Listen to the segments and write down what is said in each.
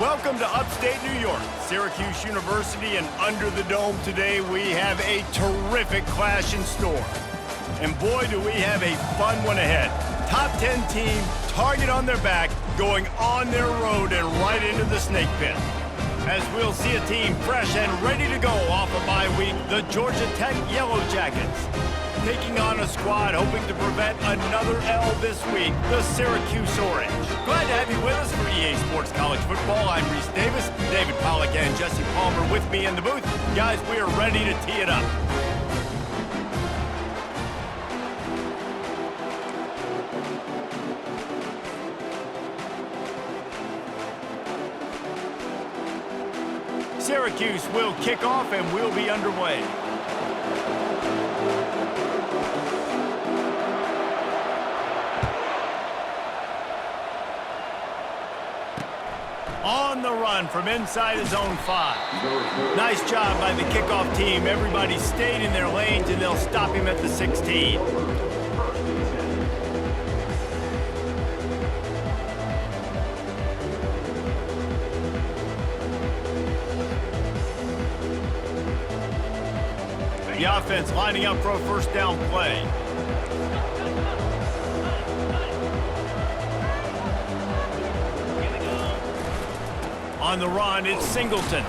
Welcome to upstate New York, Syracuse University, and under the dome today we have a terrific clash in store. And boy, do we have a fun one ahead. Top 10 team, target on their back, going on their road and right into the snake pit. As we'll see a team fresh and ready to go off a bye week, the Georgia Tech Yellow Jackets. Taking on a squad hoping to prevent another L this week, the Syracuse Orange. Glad to have you with us for EA Sports College Football. I'm Reese Davis, David Pollack and Jesse Palmer with me in the booth. Guys, we are ready to tee it up. Syracuse will kick off and we'll be underway. On the run from inside his own 5. Nice job by the kickoff team. Everybody stayed in their lanes and they'll stop him at the 16. The offense lining up for a first down play. On the run, it's Singleton.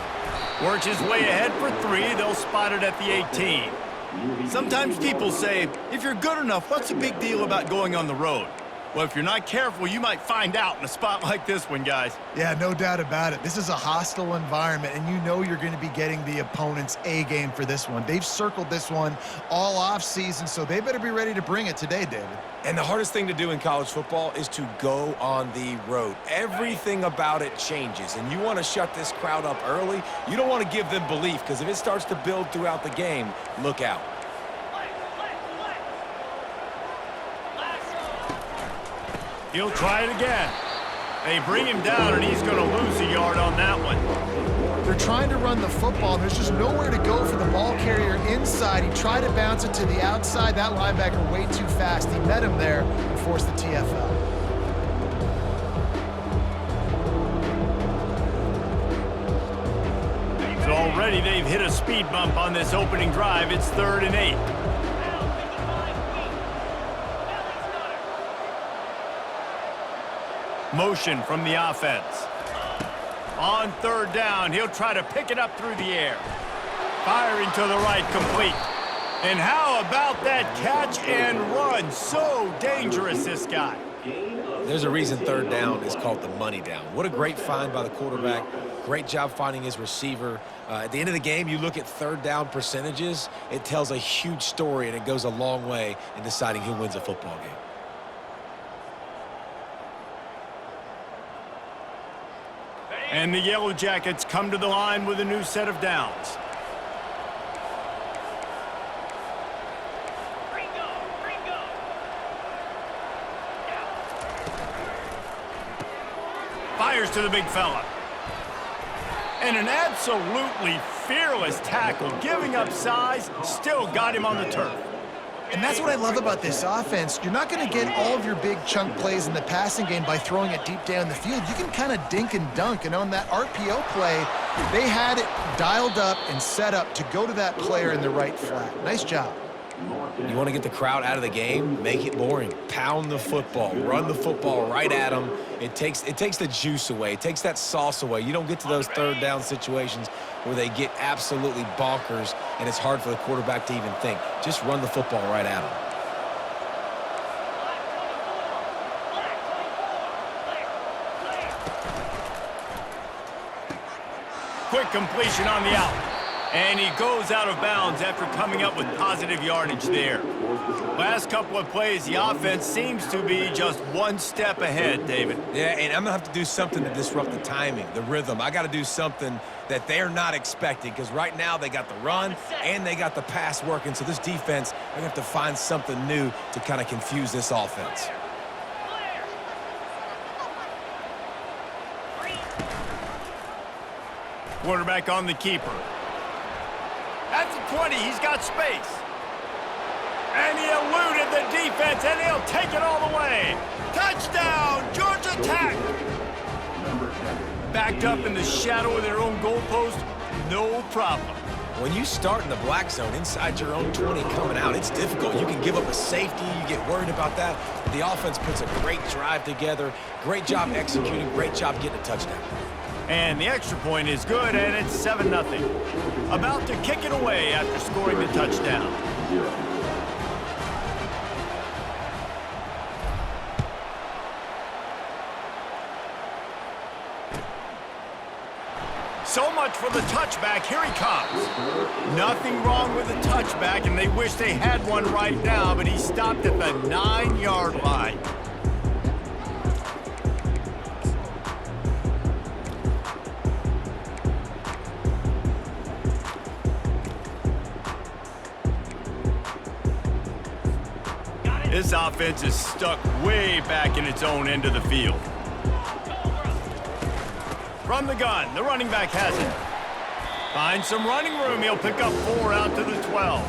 Works his way ahead for 3. They'll spot it at the 18. Sometimes people say, if you're good enough, what's the big deal about going on the road? Well, if you're not careful, you might find out in a spot like this one, guys. Yeah, no doubt about it. This is a hostile environment, and you know you're going to be getting the opponent's A-game for this one. They've circled this one all off-season, so they better be ready to bring it today, David. And the hardest thing to do in college football is to go on the road. Everything about it changes, and you want to shut this crowd up early. You don't want to give them belief, because if it starts to build throughout the game, look out. He'll try it again. They bring him down, and he's going to lose a yard on that one. They're trying to run the football, and there's just nowhere to go for the ball carrier inside. He tried to bounce it to the outside. That linebacker way too fast. He met him there and forced the TFL. So already they've hit a speed bump on this opening drive. It's 3rd and 8. Motion from the offense. On 3rd down, he'll try to pick it up through the air. Firing to the right, complete. And how about that catch and run? So dangerous, this guy. There's a reason 3rd down is called the money down. What a great find by the quarterback. Great job finding his receiver. At the end of the game, you look at 3rd down percentages. It tells a huge story, and it goes a long way in deciding who wins a football game. And the Yellow Jackets come to the line with a new set of downs. Fires to the big fella. And an absolutely fearless tackle, giving up size, still got him on the turf. And that's what I love about this offense. You're not going to get all of your big chunk plays in the passing game by throwing it deep down the field. You can kind of dink and dunk. And on that RPO play, they had it dialed up and set up to go to that player in the right flat. Nice job. You want to get the crowd out of the game, make it boring. Pound the football, run the football right at them. It takes the juice away. It takes that sauce away. You don't get to those 3rd down situations where they get absolutely bonkers and it's hard for the quarterback to even think. Just run the football right at them. Quick completion on the out. And he goes out of bounds after coming up with positive yardage there. Last couple of plays, the offense seems to be just one step ahead, David. Yeah, and I'm going to have to do something to disrupt the timing, the rhythm. I got to do something that they're not expecting because right now they got the run and they got the pass working. So this defense, they're going to have to find something new to kind of confuse this offense. Quarterback on the keeper. At the 20, he's got space. And he eluded the defense, and he'll take it all the way. Touchdown, Georgia Tech! backed up in the shadow of their own goalpost, no problem. When you start in the black zone inside your own 20 coming out, it's difficult. You can give up a safety. You get worried about that. But the offense puts a great drive together. Great job executing. Great job getting a touchdown. And the extra point is good, and it's 7-0. About to kick it away after scoring the touchdown. So much for the touchback. Here he comes. Nothing wrong with the touchback, and they wish they had one right now, but he stopped at the 9-yard line. This offense is stuck way back in its own end of the field. From the gun, the running back has it. Finds some running room. He'll pick up 4 out to the 12.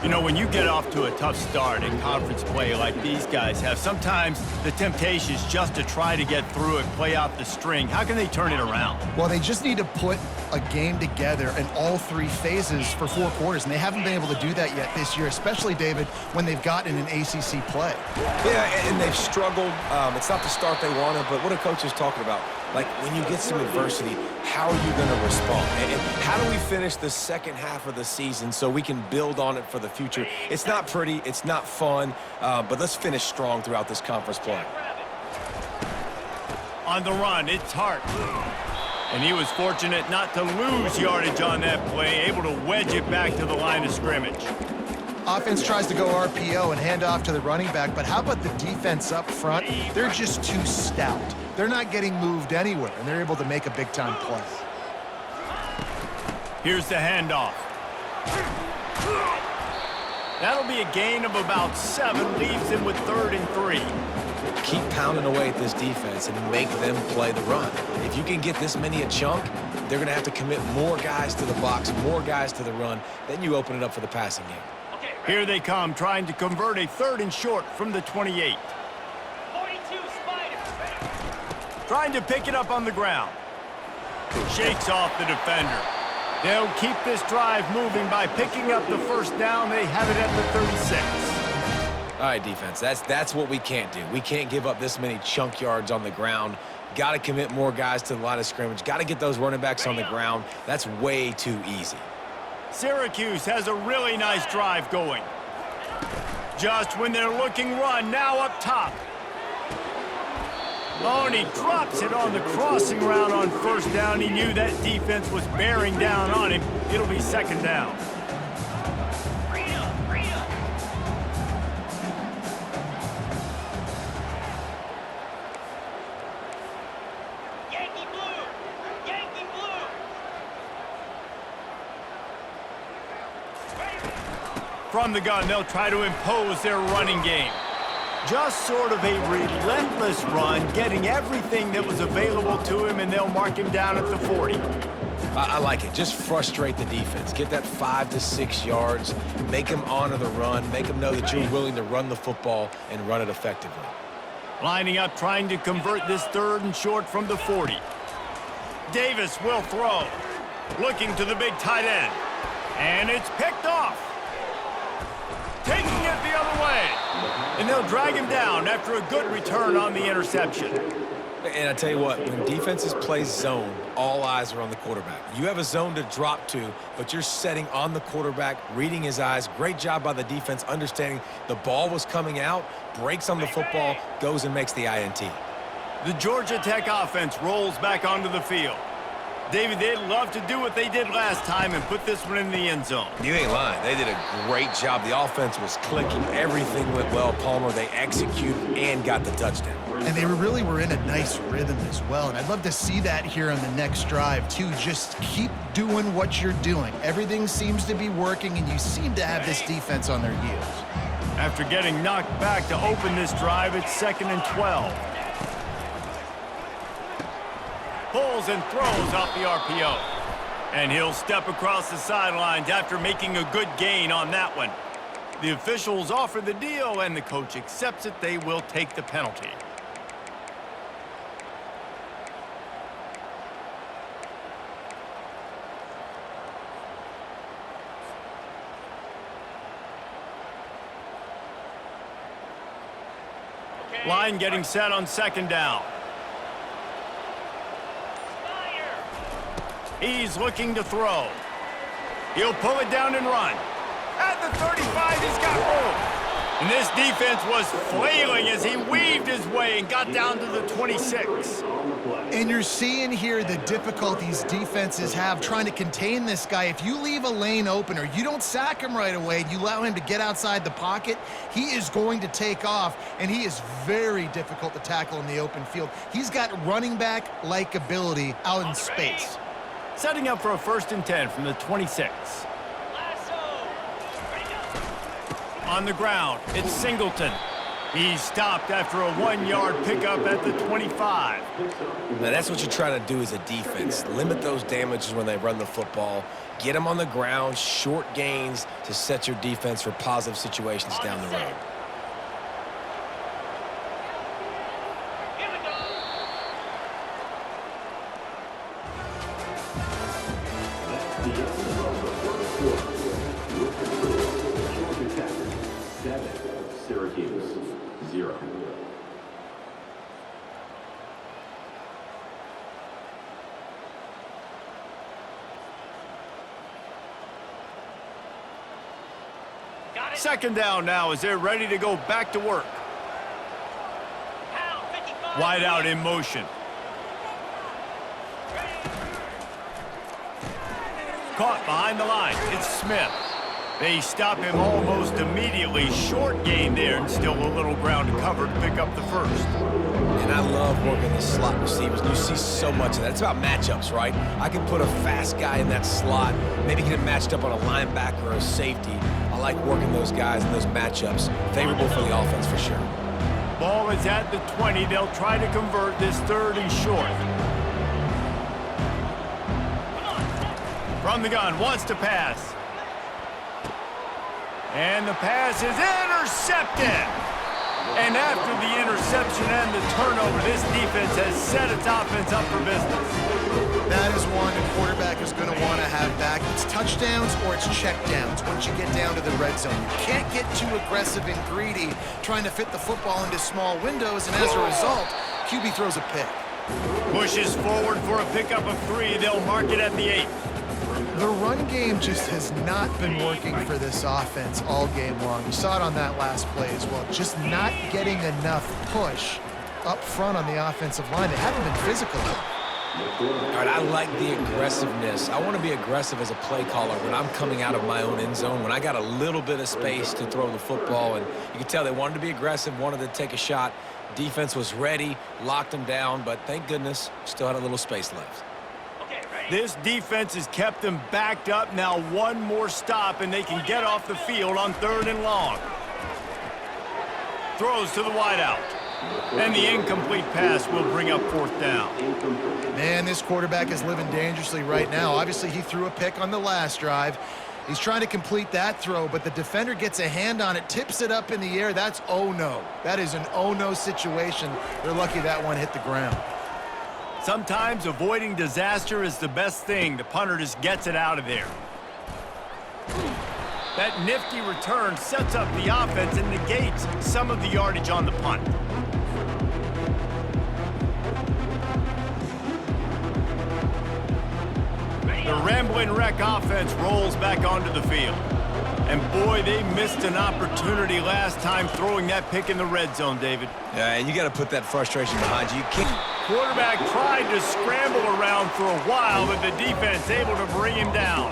You know, when you get off to a tough start in conference play like these guys have, sometimes the temptation is just to try to get through it, play out the string. How can they turn it around? Well, they just need to put a game together in all 3 phases for 4 quarters, and they haven't been able to do that yet this year, especially, David, when they've gotten an ACC play. Yeah, and they've struggled. It's not the start they wanted, but what a coach is talking about. Like, when you get some adversity, how are you going to respond? And how do we finish the second half of the season so we can build on it for the future? It's not pretty, it's not fun, but let's finish strong throughout this conference play. On the run, it's Hart. And he was fortunate not to lose yardage on that play, able to wedge it back to the line of scrimmage. Offense tries to go RPO and hand off to the running back, but how about the defense up front? They're just too stout. They're not getting moved anywhere, and they're able to make a big-time play. Here's the handoff. That'll be a gain of about 7, leaves him with 3rd and 3. Keep pounding away at this defense and make them play the run. If you can get this many a chunk, they're going to have to commit more guys to the box, more guys to the run. Then you open it up for the passing game. Here they come, trying to convert a 3rd and short from the 28. 42 Spider. Trying to pick it up on the ground. Shakes off the defender. They'll keep this drive moving by picking up the 1st down. They have it at the 36. All right, defense, that's what we can't do. We can't give up this many chunk yards on the ground. Got to commit more guys to the line of scrimmage. Got to get those running backs on the ground. That's way too easy. Syracuse has a really nice drive going. Just when they're looking run, now up top. Oh, and he drops it on the crossing route on 1st down. He knew that defense was bearing down on him. It'll be 2nd down. Yankee blue. Yankee blue. From the gun, they'll try to impose their running game. Just sort of a relentless run, getting everything that was available to him, and they'll mark him down at the 40. I like it. Just frustrate the defense. Get that 5 to 6 yards. Make them honor the run. Make them know that you're willing to run the football and run it effectively. Lining up, trying to convert this 3rd and short from the 40. Davis will throw. Looking to the big tight end. And it's picked off. Taking it the other way. And they'll drag him down after a good return on the interception. And I tell you what, when defenses play zone, all eyes are on the quarterback. You have a zone to drop to, but you're setting on the quarterback, reading his eyes. Great job by the defense, understanding the ball was coming out, breaks on the football, goes and makes the INT. The Georgia Tech offense rolls back onto the field. David, they'd love to do what they did last time and put this one in the end zone. You ain't lying. They did a great job. The offense was clicking. Everything went well. Palmer, they executed and got the touchdown. And they really were in a nice rhythm as well. And I'd love to see that here on the next drive, too. Just keep doing what you're doing. Everything seems to be working, and you seem to have this defense on their heels. After getting knocked back to open this drive, it's 2nd and 12. Pulls and throws off the RPO. And he'll step across the sidelines after making a good gain on that one. The officials offer the deal, and the coach accepts it. They will take the penalty. Line getting set on second down. He's looking to throw. He'll pull it down and run. At the 35, he's got room. And this defense was flailing as he weaved his way and got down to the 26. And you're seeing here the difficulties defenses have trying to contain this guy. If you leave a lane open or you don't sack him right away and you allow him to get outside the pocket, he is going to take off, and he is very difficult to tackle in the open field. He's got running back-like ability out in space. Setting up for a 1st and 10 from the 26. On the ground, it's Singleton. He's stopped after a 1-yard pickup at the 25. Now, that's what you're trying to do as a defense. Limit those damages when they run the football. Get them on the ground, short gains to set your defense for positive situations down the road. Syracuse, 0. Second down now as they're ready to go back to work. Wide out in motion. Caught behind the line. It's Smith. They stop him almost immediately. Short gain there and still a little ground to cover to pick up the 1st. And I love working the slot receivers. You see so much of that. It's about matchups, right? I can put a fast guy in that slot, maybe get him matched up on a linebacker or a safety. I like working those guys in those matchups. Favorable for the offense for sure. Ball is at the 20. They'll try to convert this 3rd and short. From the gun, wants to pass. And the pass is intercepted. And after the interception and the turnover, this defense has set its offense up for business. That is one the quarterback is going to want to have back. It's touchdowns or it's checkdowns once you get down to the red zone. You can't get too aggressive and greedy trying to fit the football into small windows, and as a result, QB throws a pick. Pushes forward for a pickup of 3. They'll mark it at the 8. The run game just has not been working for this offense all game long. You saw it on that last play as well. Just not getting enough push up front on the offensive line. They haven't been physical enough. All right, I like the aggressiveness. I want to be aggressive as a play caller when I'm coming out of my own end zone, when I got a little bit of space to throw the football, and you can tell they wanted to be aggressive, wanted to take a shot. Defense was ready, locked them down, but thank goodness, still had a little space left. This defense has kept them backed up. Now one more stop, and they can get off the field on 3rd and long. Throws to the wideout. And the incomplete pass will bring up 4th down. Man, this quarterback is living dangerously right now. Obviously, he threw a pick on the last drive. He's trying to complete that throw, but the defender gets a hand on it, tips it up in the air. That's oh-no. That is an oh-no situation. They're lucky that one hit the ground. Sometimes avoiding disaster is the best thing. The punter just gets it out of there. That nifty return sets up the offense and negates some of the yardage on the punt. The Ramblin' Wreck offense rolls back onto the field. And boy, they missed an opportunity last time throwing that pick in the red zone, David. Yeah, and you got to put that frustration behind you. You can't. Quarterback tried to scramble around for a while, but the defense able to bring him down.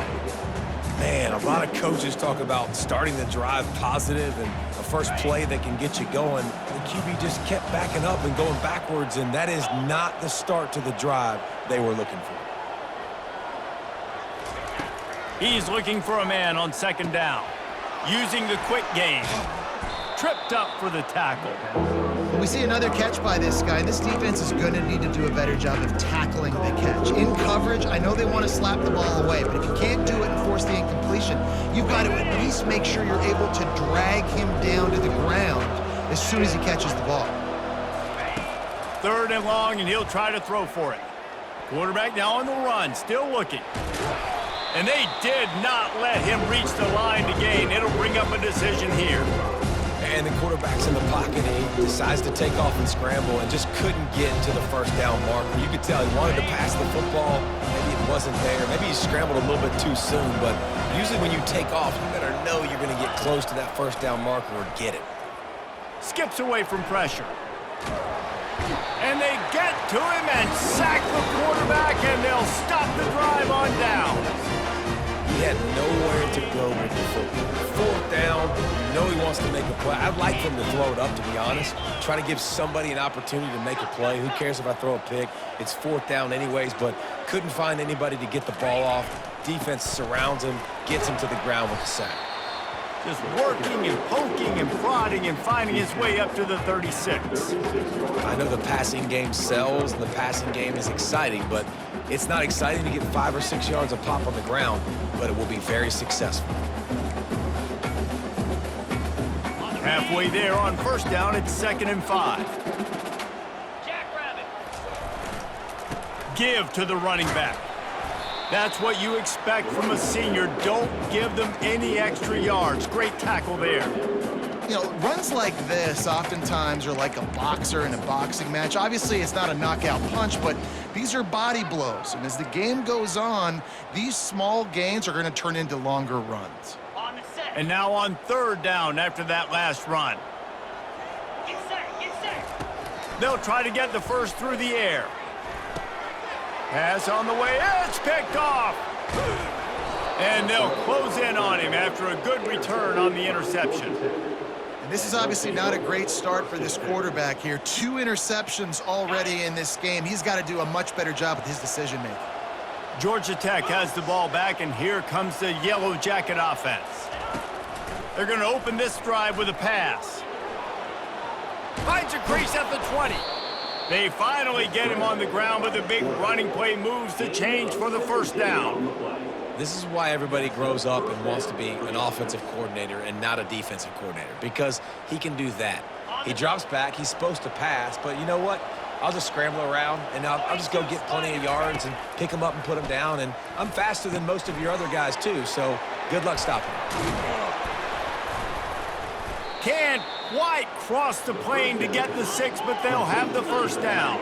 Man, a lot of coaches talk about starting the drive positive and the first play that can get you going. The QB just kept backing up and going backwards, and that is not the start to the drive they were looking for. He's looking for a man on 2nd down. Using the quick game. Tripped up for the tackle. We see another catch by this guy. This defense is going to need to do a better job of tackling the catch. In coverage, I know they want to slap the ball away, but if you can't do it and force the incompletion, you've got to at least make sure you're able to drag him down to the ground as soon as he catches the ball. 3rd and long, and he'll try to throw for it. Quarterback now on the run, still looking. And they did not let him reach the line to gain. It'll bring up a decision here. And the quarterback's in the pocket, and he decides to take off and scramble and just couldn't get to the first down marker. You could tell he wanted to pass the football. Maybe it wasn't there. Maybe he scrambled a little bit too soon. But usually when you take off, you better know you're going to get close to that first down marker or get it. Skips away from pressure. And they get to him and sack the quarterback, and they'll stop the drive on downs. He had nowhere to go with the football. Fourth down, you know he wants to make a play. I'd like him to throw it up, to be honest. Try to give somebody an opportunity to make a play. Who cares if I throw a pick? It's fourth down anyways, but couldn't find anybody to get the ball off. Defense surrounds him, gets him to the ground with the sack. Just working and poking and prodding and finding his way up to the 36. I know the passing game sells and the passing game is exciting, but it's not exciting to get 5 or 6 yards of pop on the ground, but it will be very successful. Halfway there on first down, it's 2nd and 5. Jackrabbit. Give to the running back. That's what you expect from a senior. Don't give them any extra yards. Great tackle there. You know, runs like this oftentimes are like a boxer in a boxing match. Obviously, it's not a knockout punch, but these are body blows. And as the game goes on, these small gains are going to turn into longer runs. On the set. And now on 3rd down after that last run. Get set. Get set. They'll try to get the first through the air. Pass on the way. It's picked off. And they'll close in on him after a good return on the interception. And this is obviously not a great start for this quarterback here. 2 interceptions already in this game. He's got to do a much better job with his decision-making. Georgia Tech has the ball back, and here comes the Yellow Jacket offense. They're going to open this drive with a pass. Finds a crease at the 20. They finally get him on the ground, but the big running play moves the change for the first down. This is why everybody grows up and wants to be an offensive coordinator and not a defensive coordinator, because he can do that. He drops back, he's supposed to pass, but you know what? I'll just scramble around, and I'll just go get plenty of yards and pick them up and put them down, and I'm faster than most of your other guys too, so good luck stopping him. Can't quite cross the plane to get the 6, but they'll have the first down.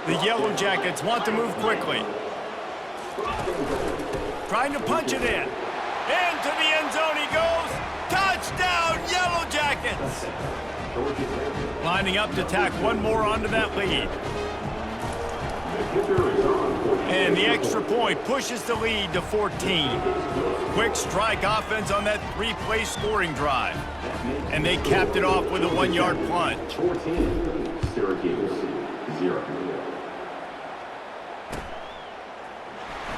The Yellow Jackets want to move quickly. Trying to punch it in. Into the end zone he goes. Touchdown, Yellow Jackets! Lining up to tack one more onto that lead. And the extra point pushes the lead to 14. Quick strike offense on that 3-play scoring drive. And they capped it off with a 1-yard plunge. 14, Syracuse, 0.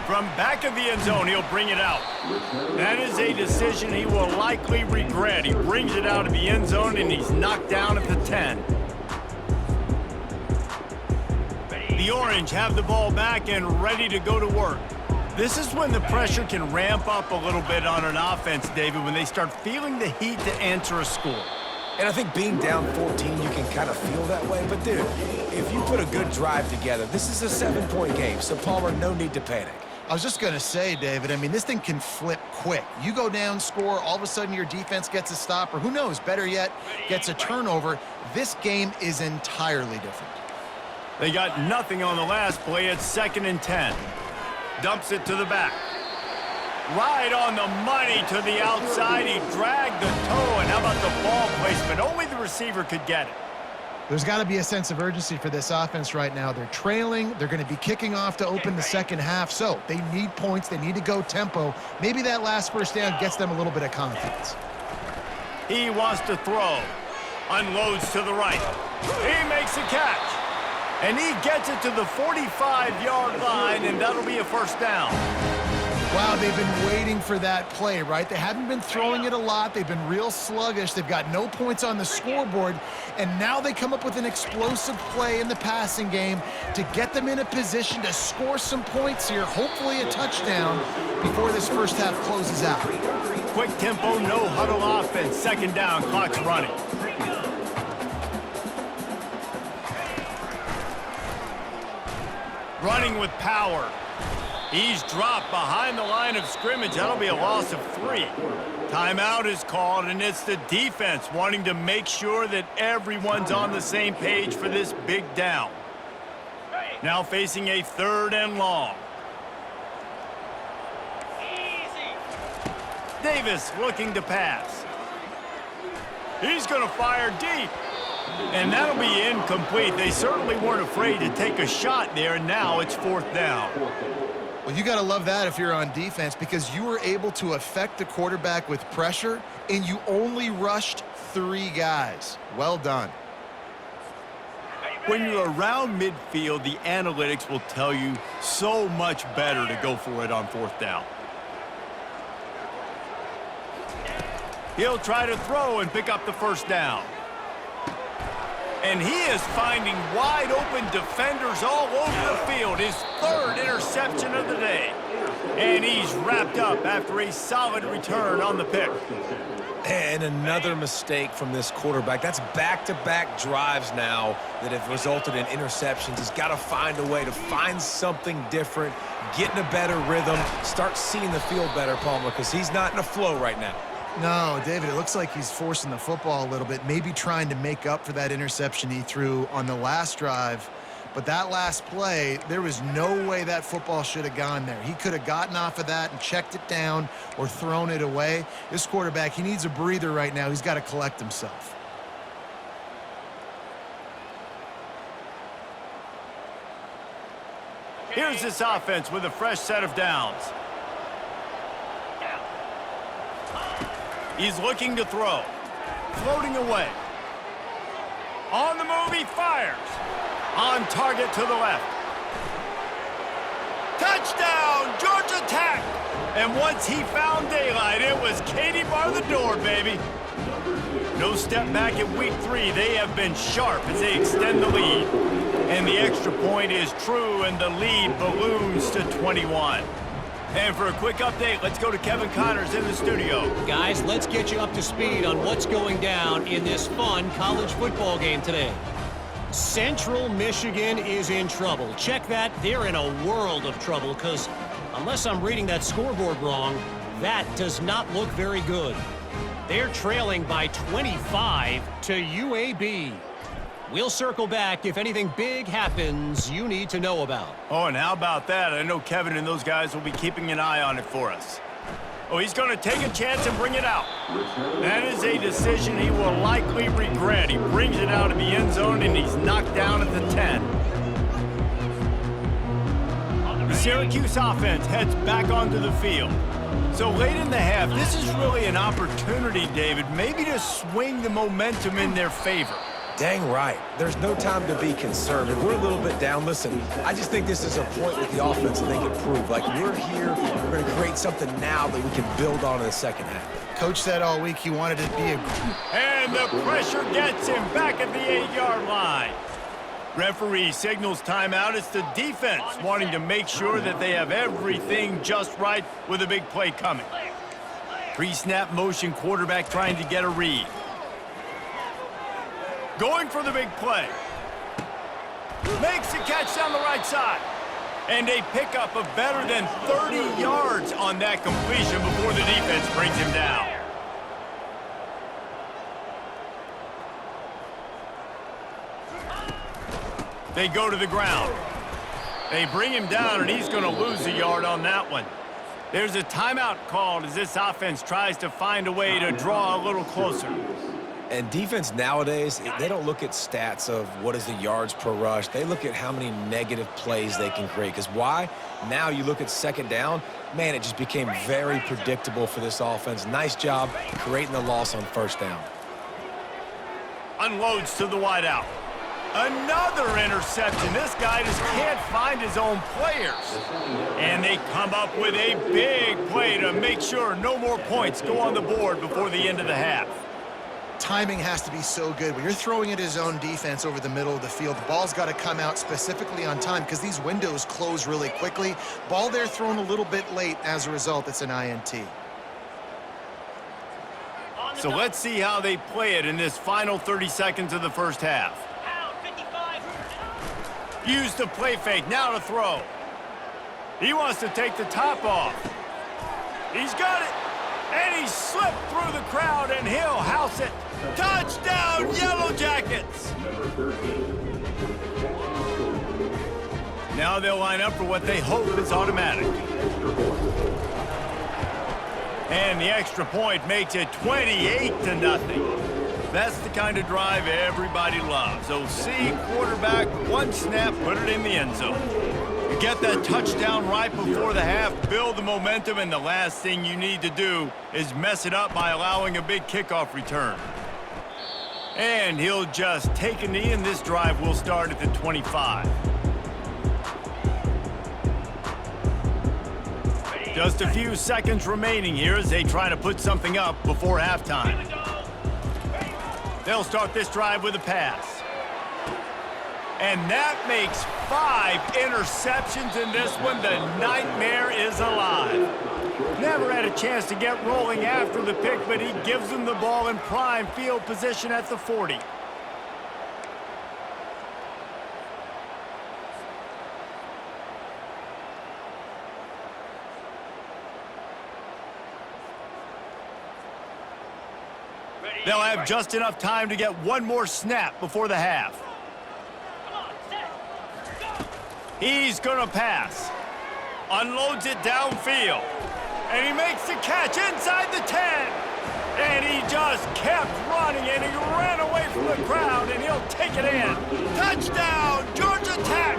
From back of the end zone, he'll bring it out. That is a decision he will likely regret. He brings it out of the end zone, and he's knocked down at the 10. The Orange have the ball back and ready to go to work. This is when the pressure can ramp up a little bit on an offense, David, when they start feeling the heat to answer a score. And I think being down 14, you can kind of feel that way. But, dude, if you put a good drive together, this is a 7-point game, so, Palmer, no need to panic. I was just going to say, David, I mean, this thing can flip quick. You go down, score, all of a sudden your defense gets a stop, or who knows, better yet, gets a turnover. This game is entirely different. They got nothing on the last play. It's 2nd and 10. Dumps it to the back. Right on the money to the outside. He dragged the toe, and how about the ball placement? Only the receiver could get it. There's got to be a sense of urgency for this offense right now. They're trailing. They're going to be kicking off to open the second half. So they need points. They need to go tempo. Maybe that last first down gets them a little bit of confidence. He wants to throw. Unloads to the right. He makes a catch. And he gets it to the 45-yard line, and that'll be a first down. Wow, they've been waiting for that play, right? They haven't been throwing it a lot. They've been real sluggish. They've got no points on the scoreboard, and now they come up with an explosive play in the passing game to get them in a position to score some points here, hopefully a touchdown, before this first half closes out. Quick tempo, no huddle offense. 2nd down, clock's running. Running with power. He's dropped behind the line of scrimmage. That'll be a loss of 3. Timeout is called, and it's the defense wanting to make sure that everyone's on the same page for this big down. Now facing a 3rd and long. Davis looking to pass. He's going to fire deep. And that'll be incomplete. They certainly weren't afraid to take a shot there, and now it's 4th down. Well, you got to love that if you're on defense, because you were able to affect the quarterback with pressure, and you only rushed 3 guys. Well done. When you're around midfield, the analytics will tell you so much better to go for it on 4th down. He'll try to throw and pick up the 1st down. And he is finding wide open defenders all over the field. His 3rd interception of the day. And he's wrapped up after a solid return on the pick. And another mistake from this quarterback. That's back-to-back drives now that have resulted in interceptions. He's got to find a way to find something different, get in a better rhythm, start seeing the field better, Palmer, because he's not in a flow right now. No, David, it looks like he's forcing the football a little bit, maybe trying to make up for that interception he threw on the last drive. But that last play, there was no way that football should have gone there. He could have gotten off of that and checked it down or thrown it away. This quarterback, he needs a breather right now. He's got to collect himself. Here's this offense with a fresh set of downs. He's looking to throw. Floating away. On the move, he fires. On target to the left. Touchdown, Georgia Tech! And once he found daylight, it was Katie bar the door, baby. No step back at week 3. They have been sharp as they extend the lead. And the extra point is true, and the lead balloons to 21. And for a quick update, let's go to Kevin Connors in the studio. Guys, let's get you up to speed on what's going down in this fun college football game today. Central Michigan is in trouble. Check that. They're in a world of trouble because unless I'm reading that scoreboard wrong, that does not look very good. They're trailing by 25 to UAB. We'll circle back if anything big happens you need to know about. Oh, and how about that? I know Kevin and those guys will be keeping an eye on it for us. Oh, he's going to take a chance and bring it out. That is a decision he will likely regret. He brings it out of the end zone, and he's knocked down at the 10. The Syracuse offense heads back onto the field. So late in the half, this is really an opportunity, David, maybe to swing the momentum in their favor. Dang right. There's no time to be concerned. If we're a little bit down, listen, I just think this is a point with the offense that they can prove. Like, we're here, we're going to create something now that we can build on in the second half. Coach said all week he wanted to be a... And the pressure gets him back at the 8-yard line. Referee signals timeout. It's the defense wanting to make sure that they have everything just right with a big play coming. Pre-snap motion, quarterback trying to get a read. Going for the big play. Makes the catch down the right side. And a pickup of better than 30 yards on that completion before the defense brings him down. They go to the ground. They bring him down, and he's going to lose a yard on that one. There's a timeout called as this offense tries to find a way to draw a little closer. And defense nowadays, they don't look at stats of what is the yards per rush. They look at how many negative plays they can create. Because why? Now you look at second down, man, it just became very predictable for this offense. Nice job creating the loss on first down. Unloads to the wideout. Another interception. This guy just can't find his own players. And they come up with a big play to make sure no more points go on the board before the end of the half. Timing has to be so good. When you're throwing at his own defense over the middle of the field, the ball's got to come out specifically on time because these windows close really quickly. Ball there thrown a little bit late. As a result, it's an INT. So let's see how they play it in this final 30 seconds of the first half. Use the play fake, now to throw. He wants to take the top off. He's got it. And he slipped through the crowd, and he'll house it. Touchdown, Yellow Jackets! Now they'll line up for what they hope is automatic. And the extra point makes it 28-0. That's the kind of drive everybody loves. OC, quarterback, one snap, put it in the end zone. You get that touchdown right before the half, build the momentum, and the last thing you need to do is mess it up by allowing a big kickoff return. And he'll just take a knee, and this drive will start at the 25. Just a few seconds remaining here as they try to put something up before halftime. They'll start this drive with a pass. And that makes 5 interceptions in this one. The nightmare is alive. Never had a chance to get rolling after the pick, but he gives them the ball in prime field position at the 40. They'll have just enough time to get one more snap before the half. He's gonna pass. Unloads it downfield. And he makes the catch inside the 10. And he just kept running, and he ran away from the crowd, and he'll take it in. Touchdown, Georgia Tech!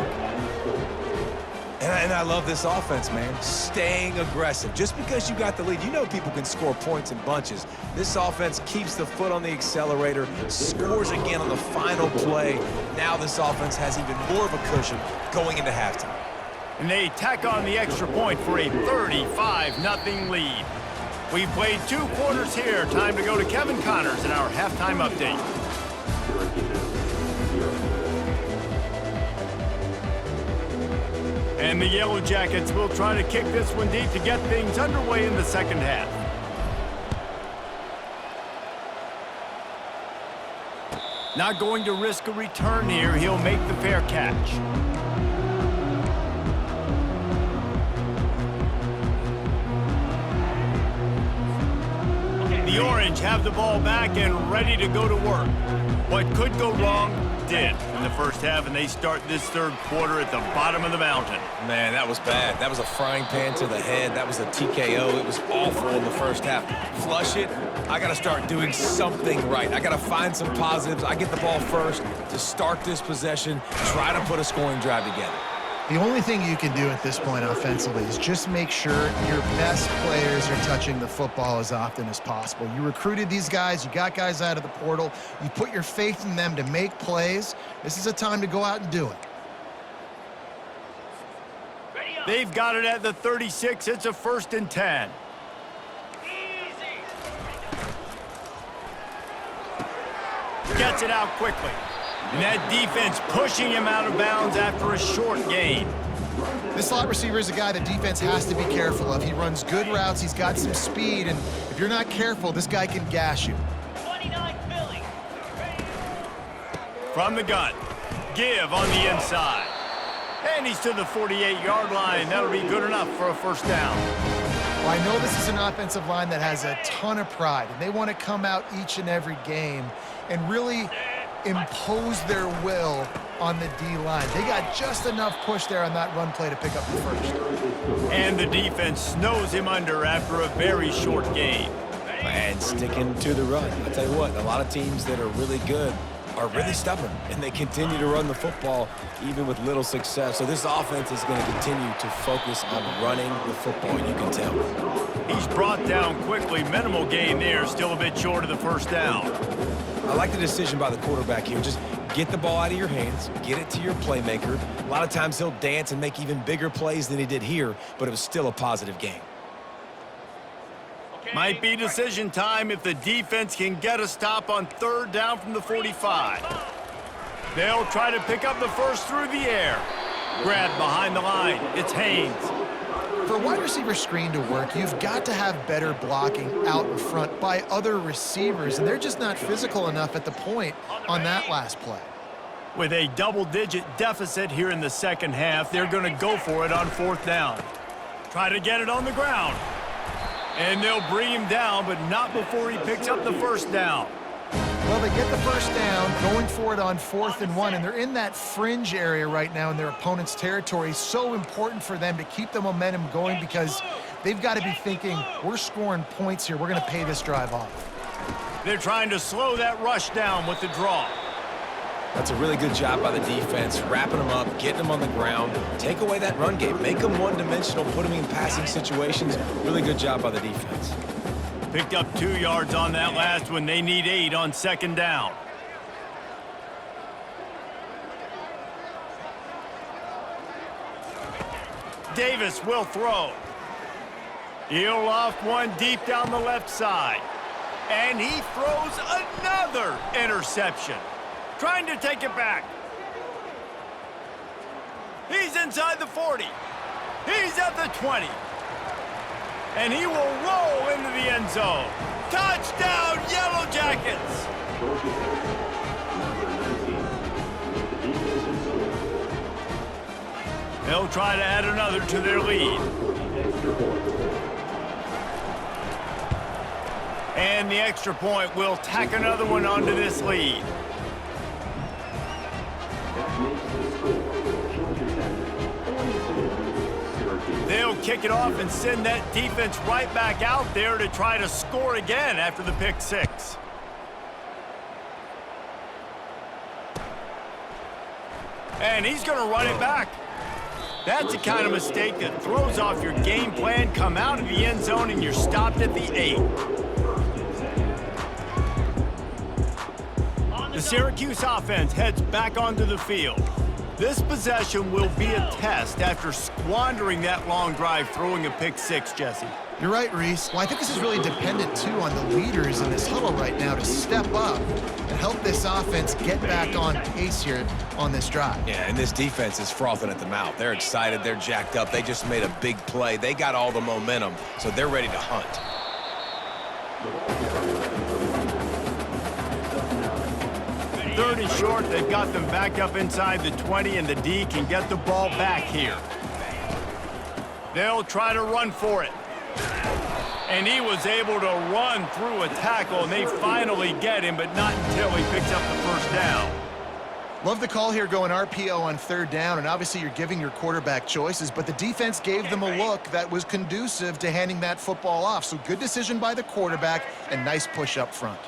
And I love this offense, man. Staying aggressive. Just because you got the lead, you know people can score points in bunches. This offense keeps the foot on the accelerator, scores again on the final play. Now this offense has even more of a cushion going into halftime. And they tack on the extra point for a 35-0 lead. We've played 2 quarters here. Time to go to Kevin Connors in our halftime update. And the Yellow Jackets will try to kick this one deep to get things underway in the second half. Not going to risk a return here. He'll make the fair catch. The Orange have the ball back and ready to go to work. What could go wrong did in the first half, and they start this third quarter at the bottom of the mountain. Man, that was bad. That was a frying pan to the head. That was a TKO. It was awful in the first half. Flush it. I got to start doing something right. I got to find some positives. I get the ball first to start this possession, try to put a scoring drive together. The only thing you can do at this point offensively is just make sure your best players are touching the football as often as possible. You recruited these guys. You got guys out of the portal. You put your faith in them to make plays. This is a time to go out and do it. They've got it at the 36. It's a 1st and 10. Gets it out quickly. And that defense pushing him out of bounds after a short gain. This slot receiver is a guy the defense has to be careful of. He runs good routes. He's got some speed. And if you're not careful, this guy can gash you. 29 Philly. From the gun. Give on the inside. And he's to the 48-yard line. That'll be good enough for a 1st down. Well, I know this is an offensive line that has a ton of pride. And they want to come out each and every game and really impose their will on the D-line. They got just enough push there on that run play to pick up the 1st. And the defense snows him under after a very short gain. And sticking to the run. I'll tell you what, a lot of teams that are really good are really stubborn, and they continue to run the football even with little success. So this offense is going to continue to focus on running the football, you can tell. He's brought down quickly. Minimal gain there, still a bit short of the 1st down. I like the decision by the quarterback here. Just get the ball out of your hands, get it to your playmaker. A lot of times he'll dance and make even bigger plays than he did here, but it was still a positive game. Might be decision time if the defense can get a stop on 3rd down from the 45. They'll try to pick up the 1st through the air. Grabbed behind the line. It's Haynes. For a wide receiver screen to work, you've got to have better blocking out in front by other receivers, and they're just not physical enough at the point on that last play. With a double-digit deficit here in the second half, they're going to go for it on 4th down. Try to get it on the ground. And they'll bring him down, but not before he picks up the 1st down. Well, they get the 1st down, going for it on 4th and 1, and they're in that fringe area right now in their opponent's territory. So important for them to keep the momentum going because they've got to be thinking, we're scoring points here. We're going to pay this drive off. They're trying to slow that rush down with the draw. That's a really good job by the defense, wrapping them up, getting them on the ground. Take away that run game. Make them one-dimensional, put them in passing situations. Really good job by the defense. Picked up 2 yards on that last one. They need 8 on 2nd down. Davis will throw. He'll loft one deep down the left side. And he throws another interception. Trying to take it back. He's inside the 40. He's at the 20. And he will roll into the end zone. Touchdown, Yellow Jackets! They'll try to add another to their lead. And the extra point will tack another one onto this lead. They'll kick it off and send that defense right back out there to try to score again after the pick 6. And he's going to run it back. That's the kind of mistake that throws off your game plan. Come out of the end zone and you're stopped at the 8. The Syracuse offense heads back onto the field. This possession will be a test after squandering that long drive throwing a pick 6, Jesse. You're right, Reese. Well, I think this is really dependent, too, on the leaders in this huddle right now to step up and help this offense get back on pace here on this drive. Yeah, and this defense is frothing at the mouth. They're excited. They're jacked up. They just made a big play. They got all the momentum, so they're ready to hunt. 3rd and short. They've got them back up inside the 20, and the D can get the ball back here. They'll try to run for it. And he was able to run through a tackle, and they finally get him, but not until he picks up the 1st down. Love the call here going RPO on 3rd down, and obviously you're giving your quarterback choices, but the defense gave them a look that was conducive to handing that football off. So good decision by the quarterback and nice push up front.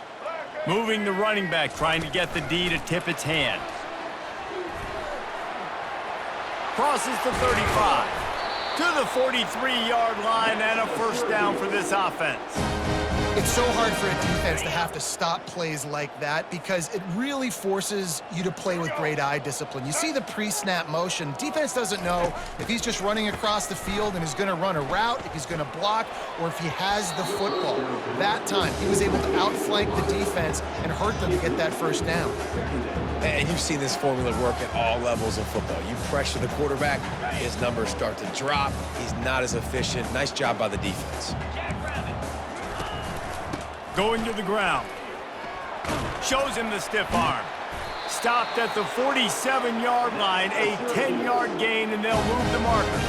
Moving the running back, trying to get the D to tip its hand. Crosses the 35. To the 43-yard line and a 1st down for this offense. It's so hard for a defense to have to stop plays like that because it really forces you to play with great eye discipline. You see the pre-snap motion. Defense doesn't know if he's just running across the field and is going to run a route, if he's going to block, or if he has the football. That time, he was able to outflank the defense and hurt them to get that 1st down. And you've seen this formula work at all levels of football. You pressure the quarterback, his numbers start to drop. He's not as efficient. Nice job by the defense. Going to the ground. Shows him the stiff arm. Stopped at the 47-yard line, a 10-yard gain, and they'll move the markers.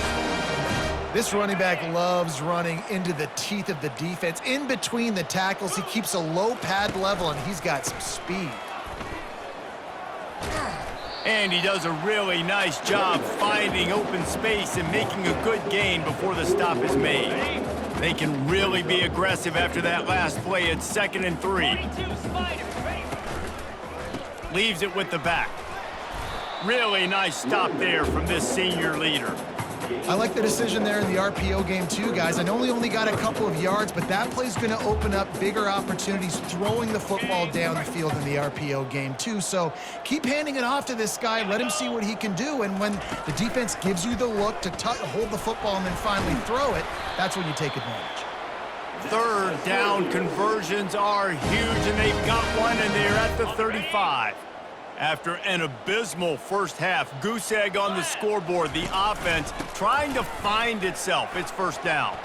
This running back loves running into the teeth of the defense. In between the tackles, he keeps a low pad level, and he's got some speed. And he does a really nice job finding open space and making a good gain before the stop is made. They can really be aggressive after that last play. It's 2nd and 3. Leaves it with the back. Really nice stop there from this senior leader. I like the decision there in the RPO game too, guys. I know he only got a couple of yards, but that play's going to open up bigger opportunities throwing the football down the field in the RPO game too. So keep handing it off to this guy. Let him see what he can do. And when the defense gives you the look to hold the football and then finally throw it, that's when you take advantage. 3rd down conversions are huge, and they've got one, and they're at the 35. After an abysmal first half, goose egg on the scoreboard, the offense trying to find itself. It's 1st down.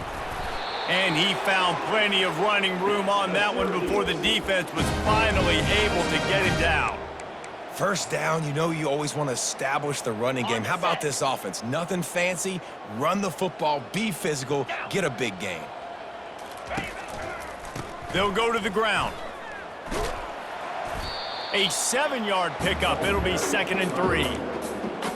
And he found plenty of running room on that one before the defense was finally able to get him down. First down, you know you always want to establish the running game. How about this offense? Nothing fancy. Run the football, be physical, get a big gain. They'll go to the ground. A 7-yard pickup. It'll be 2nd and 3.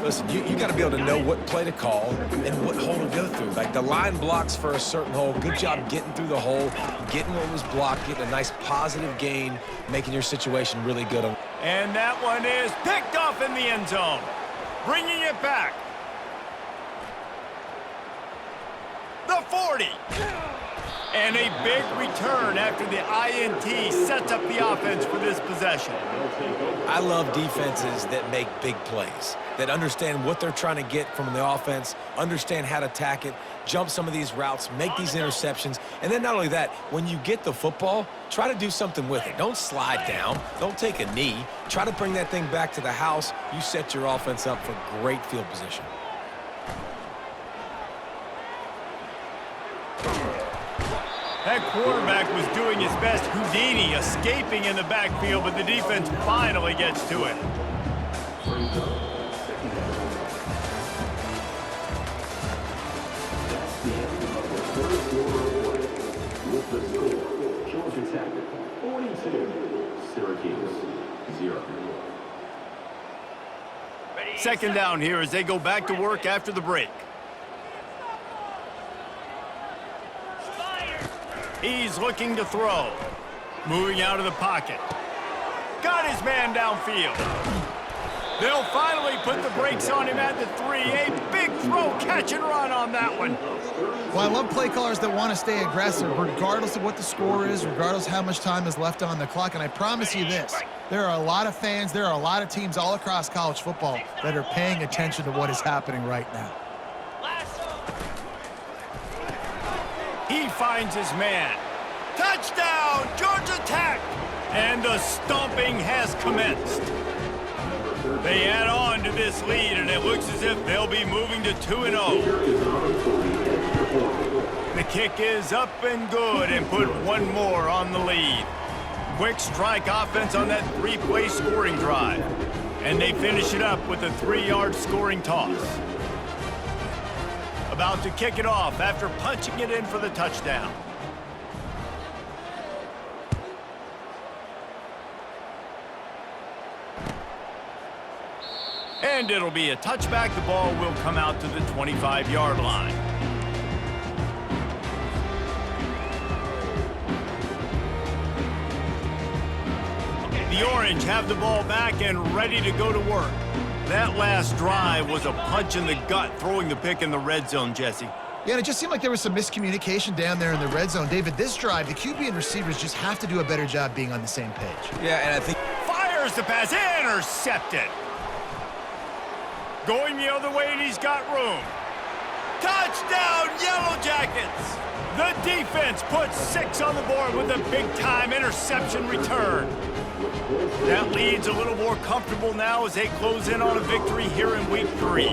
Listen, you got to be able to know what play to call and what hole to go through. Like the line blocks for a certain hole. Good job getting through the hole, getting what was blocked, getting a nice positive gain, making your situation really good. And that one is picked off in the end zone. Bringing it back. The 40. And a big return after the INT sets up the offense for this possession. I love defenses that make big plays, that understand what they're trying to get from the offense, understand how to attack it, jump some of these routes, make these interceptions, and then not only that, when you get the football, try to do something with it. Don't slide down. Don't take a knee. Try to bring that thing back to the house. You set your offense up for great field position. That quarterback was doing his best Houdini, escaping in the backfield, but the defense finally gets to it. With the score, Georgia Tech 42, Syracuse 0. 2nd down here as they go back to work after the break. He's looking to throw. Moving out of the pocket. Got his man downfield. They'll finally put the brakes on him at the 3. A big throw, catch and run on that one. Well, I love play callers that want to stay aggressive, regardless of what the score is, regardless of how much time is left on the clock. And I promise you this, there are a lot of fans, there are a lot of teams all across college football that are paying attention to what is happening right now. He finds his man. Touchdown, Georgia Tech! And the stomping has commenced. They add on to this lead, and it looks as if they'll be moving to 2-0. The kick is up and good, and put one more on the lead. Quick strike offense on that 3-play scoring drive. And they finish it up with a 3-yard scoring toss. About to kick it off after punching it in for the touchdown. And it'll be a touchback. The ball will come out to the 25-yard line. The Orange have the ball back and ready to go to work. That last drive was a punch in the gut, throwing the pick in the red zone, Jesse. Yeah, and it just seemed like there was some miscommunication down there in the red zone. David, this drive, the QB and receivers just have to do a better job being on the same page. Yeah, and I think... Fires the pass, intercepted. Going the other way, and he's got room. Touchdown, Yellow Jackets! The defense puts 6 on the board with a big-time interception return. That lead's a little more comfortable now as they close in on a victory here in Week 3.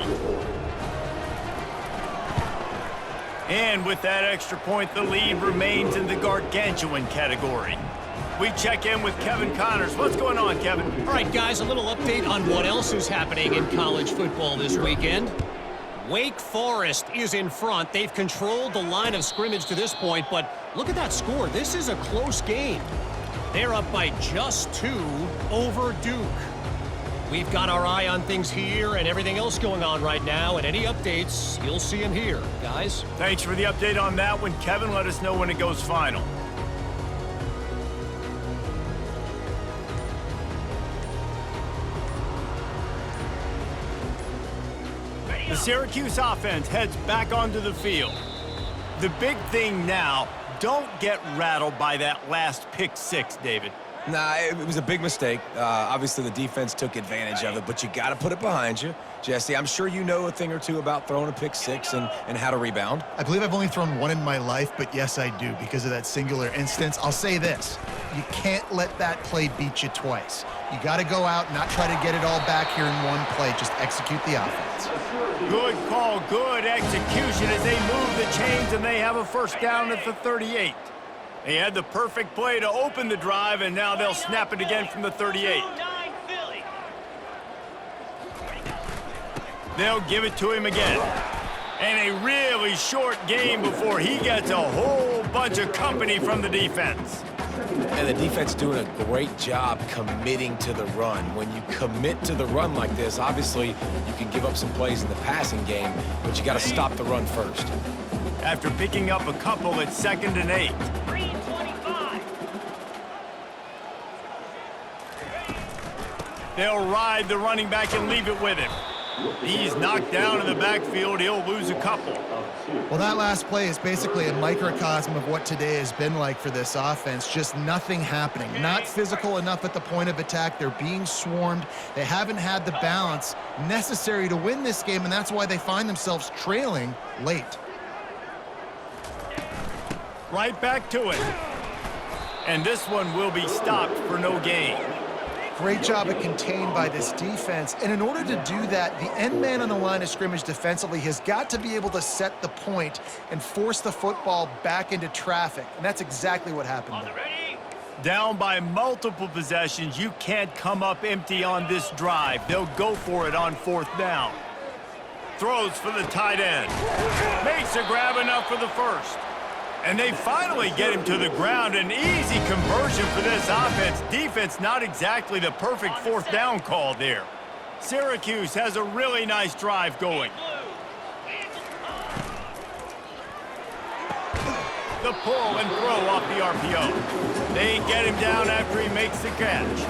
And with that extra point, the lead remains in the gargantuan category. We check in with Kevin Connors. What's going on, Kevin? All right, guys, a little update on what else is happening in college football this weekend. Wake Forest is in front. They've controlled the line of scrimmage to this point, but look at that score. This is a close game. They're up by just 2 over Duke. We've got our eye on things here and everything else going on right now, and any updates, you'll see them here. Guys? Thanks for the update on that one, Kevin. Let us know when it goes final. The Syracuse offense heads back onto the field. The big thing now, don't get rattled by that last pick 6, David. Nah, it was a big mistake. Obviously, the defense took advantage of it, but you got to put it behind you. Jesse, I'm sure you know a thing or two about throwing a pick 6 and how to rebound. I believe I've only thrown one in my life, but yes, I do because of that singular instance. I'll say this. You can't let that play beat you twice. You got to go out, not try to get it all back here in one play. Just execute the offense. Good call, good execution as they move the chains, and they have a first down at the 38. They had the perfect play to open the drive, and now they'll snap it again from the 38. They'll give it to him again. And a really short game before he gets a whole bunch of company from the defense. And the defense doing a great job committing to the run. When you commit to the run like this, obviously you can give up some plays in the passing game, but you got to stop the run first. After picking up a couple, it's 2nd and 8. 3:25. They'll ride the running back and leave it with him. He's knocked down in the backfield. He'll lose a couple. Well, that last play is basically a microcosm of what today has been like for this offense. Just nothing happening. Not physical enough at the point of attack. They're being swarmed. They haven't had the balance necessary to win this game, and that's why they find themselves trailing late. Right back to it. And this one will be stopped for no gain. Great job of contained by this defense. And in order to do that, the end man on the line of scrimmage defensively has got to be able to set the point and force the football back into traffic. And that's exactly what happened there. Down by multiple possessions, you can't come up empty on this drive. They'll go for it on 4th down. Throws for the tight end. Makes a grab enough for the first. And they finally get him to the ground. An easy conversion for this offense. Defense not exactly the perfect 4th down call there. Syracuse has a really nice drive going. The pull and throw off the RPO. They get him down after he makes the catch.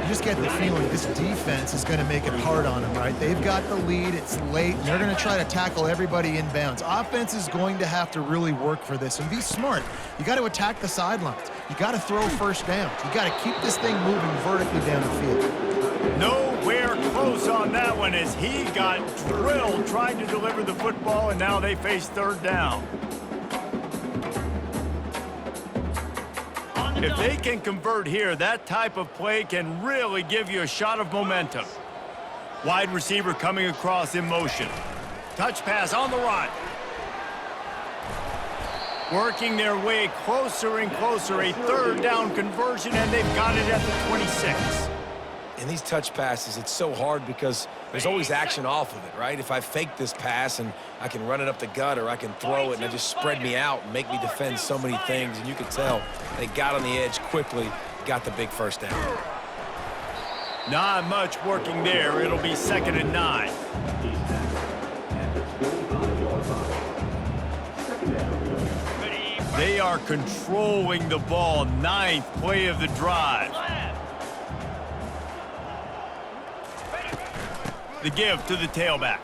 You just get the feeling this defense is going to make it hard on them, right? They've got the lead. It's late, and they're going to try to tackle everybody inbounds. Offense is going to have to really work for this and be smart. You got to attack the sidelines. You got to throw first downs. You got to keep this thing moving vertically down the field. Nowhere close on that one as he got drilled trying to deliver the football, and now they face 3rd down. If they can convert here, that type of play can really give you a shot of momentum. Wide receiver coming across in motion. Touch pass on the run. Working their way closer and closer. A 3rd down conversion, and they've got it at the 26. In these touch passes, it's so hard because there's always action off of it, right? If I fake this pass and I can run it up the gut or I can throw it and it just spread me out and make me defend so many things, and you can tell they got on the edge quickly, got the big first down. Not much working there. It'll be 2nd and 9. They are controlling the ball. 9th play of the drive. The give to the tailback.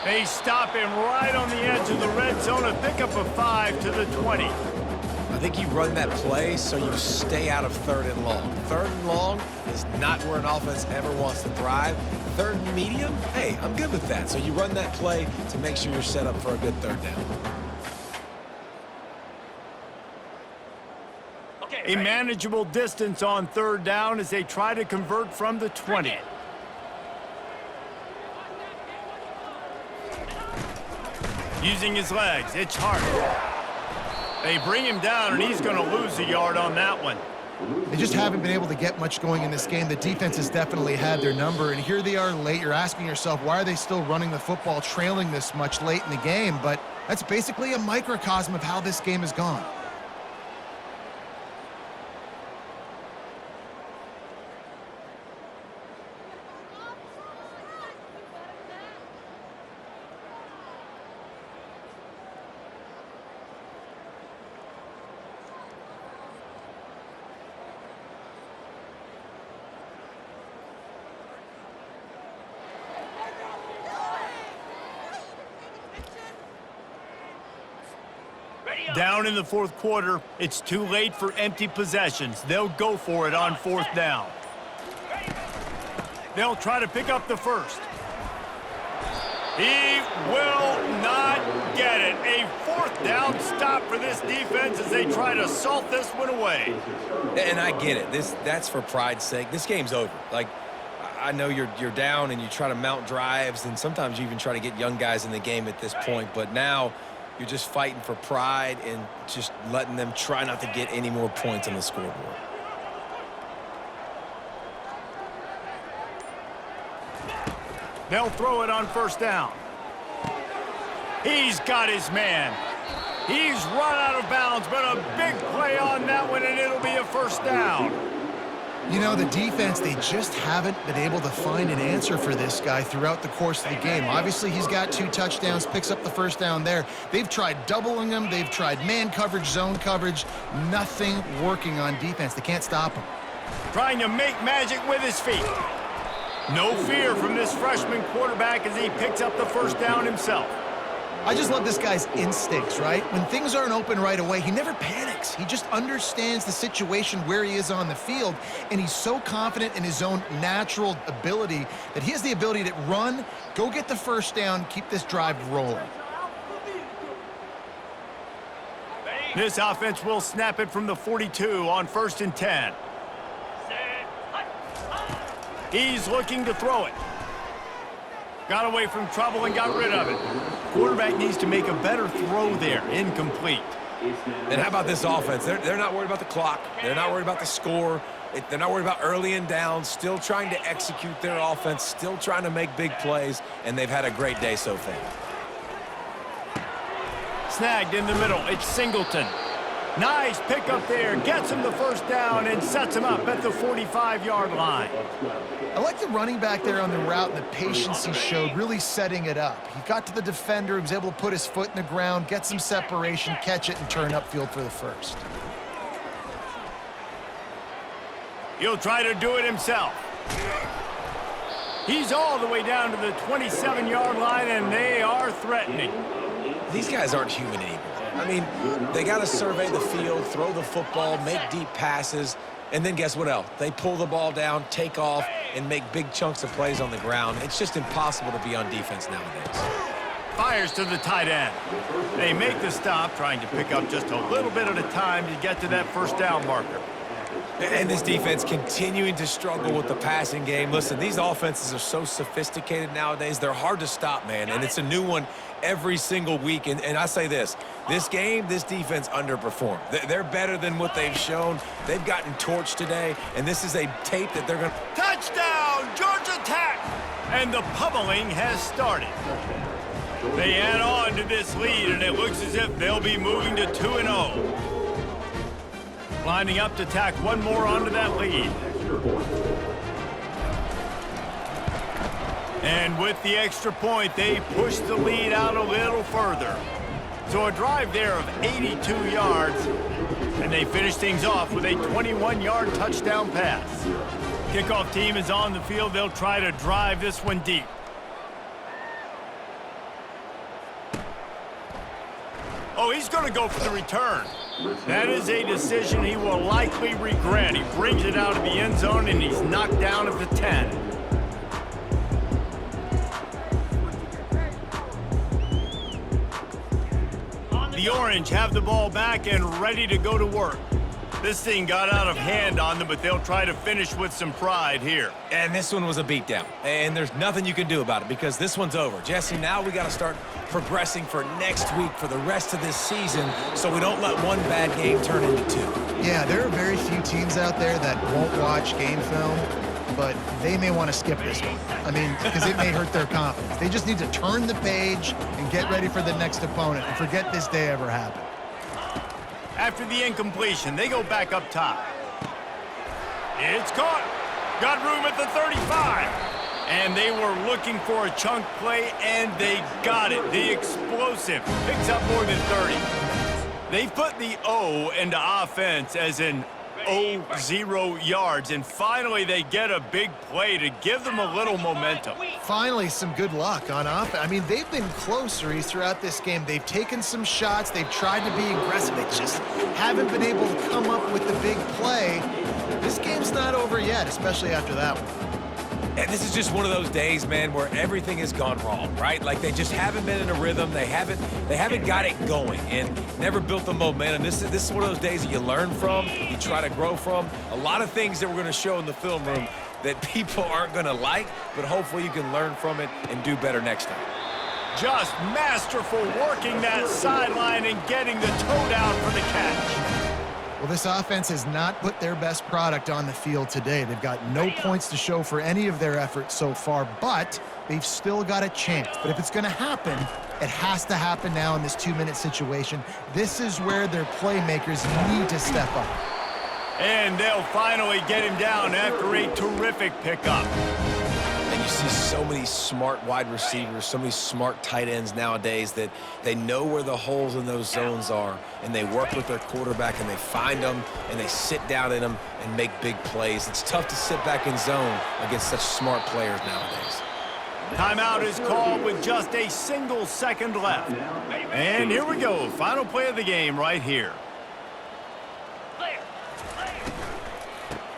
They stop him right on the edge of the red zone and pick up a 5 to the 20. I think you run that play so you stay out of 3rd and long. 3rd and long is not where an offense ever wants to thrive. 3rd and medium, hey, I'm good with that. So you run that play to make sure you're set up for a good 3rd down. A manageable distance on 3rd down as they try to convert from the 20. Using his legs, it's hard. They bring him down, and he's going to lose a yard on that one. They just haven't been able to get much going in this game. The defense has definitely had their number, and here they are late. You're asking yourself, why are they still running the football, trailing this much late in the game? But that's basically a microcosm of how this game has gone. Down in the 4th quarter, it's too late for empty possessions. They'll go for it on 4th down. They'll try to pick up the first. He will not get it. A 4th down stop for this defense as they try to salt this one away. And I get it. That's for pride's sake. This game's over. Like, I know you're down and you try to mount drives, and sometimes you even try to get young guys in the game at this point. But now you're just fighting for pride and just letting them try not to get any more points on the scoreboard. They'll throw it on first down. He's got his man. He's run out of bounds, but a big play on that one, and it'll be a first down. You know, the defense, they just haven't been able to find an answer for this guy throughout the course of the game. Obviously, he's got 2 touchdowns, picks up the first down there. They've tried doubling him. They've tried man coverage, zone coverage. Nothing working on defense. They can't stop him. Trying to make magic with his feet. No fear from this freshman quarterback as he picks up the first down himself. I just love this guy's instincts, right? When things aren't open right away, he never panics. He just understands the situation where he is on the field, and he's so confident in his own natural ability that he has the ability to run, go get the first down, keep this drive rolling. This offense will snap it from the 42 on 1st and 10. He's looking to throw it. Got away from trouble and got rid of it. Quarterback needs to make a better throw there. Incomplete. And how about this offense? They're not worried about the clock. They're not worried about the score. They're not worried about early and down. Still trying to execute their offense. Still trying to make big plays. And they've had a great day so far. Snagged in the middle. It's Singleton. Nice pickup there. Gets him the first down and sets him up at the 45-yard line. I like the running back there on the route and the patience he showed, really setting it up. He got to the defender, he was able to put his foot in the ground, get some separation, catch it, and turn upfield for the first. He'll try to do it himself. He's all the way down to the 27-yard line, and they are threatening. These guys aren't human anymore. I mean, they got to survey the field, throw the football, make deep passes, and then guess what else? They pull the ball down, take off, and make big chunks of plays on the ground. It's just impossible to be on defense nowadays. Fires to the tight end. They make the stop, trying to pick up just a little bit at a time to get to that first down marker. And this defense continuing to struggle with the passing game. Listen, these offenses are so sophisticated nowadays. They're hard to stop, man, and it's a new one every single week. And I say this game, this defense underperformed. They're better than what they've shown. They've gotten torched today, and this is a tape that they're going to... Touchdown, Georgia Tech! And the pummeling has started. They add on to this lead, and it looks as if they'll be moving to 2-0. Lining up to tack one more onto that lead. And with the extra point, they push the lead out a little further. So a drive there of 82 yards, and they finish things off with a 21-yard touchdown pass. Kickoff team is on the field. They'll try to drive this one deep. Oh, he's going to go for the return. That is a decision he will likely regret. He brings it out of the end zone, and he's knocked down at the 10. The Orange have the ball back and ready to go to work. This thing got out of hand on them, but they'll try to finish with some pride here. And this one was a beatdown, and there's nothing you can do about it because this one's over. Jesse, now we got to start progressing for next week for the rest of this season so we don't let one bad game turn into two. Yeah, there are very few teams out there that won't watch game film, but they may want to skip this one. I mean, because it may hurt their confidence. They just need to turn the page and get ready for the next opponent and forget this day ever happened. After the incompletion, they go back up top. It's caught. Got room at the 35. And they were looking for a chunk play, and they got it. The explosive picks up more than 30. They put the O into offense as in 0 yards, and finally they get a big play to give them a little momentum. Finally, some good luck on offense. I mean, they've been closer throughout this game. They've taken some shots. They've tried to be aggressive. They just haven't been able to come up with the big play. This game's not over yet, especially after that one. And this is just one of those days, man, where everything has gone wrong, right? Like they just haven't been in a rhythm. They haven't got it going and never built the momentum. This is one of those days that you learn from, you try to grow from. A lot of things that we're going to show in the film room that people aren't going to like, but hopefully you can learn from it and do better next time. Just masterful working that sideline and getting the toe down for the catch. Well, this offense has not put their best product on the field today. They've got no points to show for any of their efforts so far, but they've still got a chance. But if it's going to happen, it has to happen now in this 2-minute situation. This is where their playmakers need to step up. And they'll finally get him down after a terrific pickup. And you see so many smart wide receivers, so many smart tight ends nowadays that they know where the holes in those zones are, and they work with their quarterback, and they find them, and they sit down in them and make big plays. It's tough to sit back in zone against such smart players nowadays. Timeout is called with just a single second left. And here we go, final play of the game right here.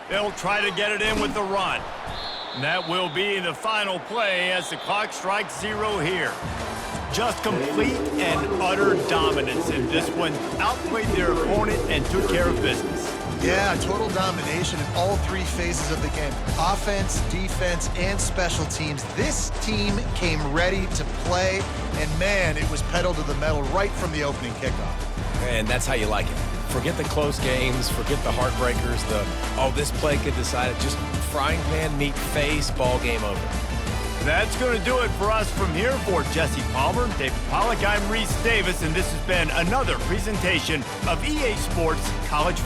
They'll try to get it in with the run. And that will be the final play as the clock strikes 0 here. Just complete and utter dominance in this one. Outplayed their opponent and took care of business. Yeah, total domination in all 3 phases of the game. Offense, defense, and special teams. This team came ready to play, and man, it was pedal to the metal right from the opening kickoff. And that's how you like it. Forget the close games, forget the heartbreakers, this play could decide it. Just frying pan, meat face, ball game over. That's going to do it for us from here. For Jesse Palmer, David Pollack, I'm Reese Davis, and this has been another presentation of EA Sports College Football.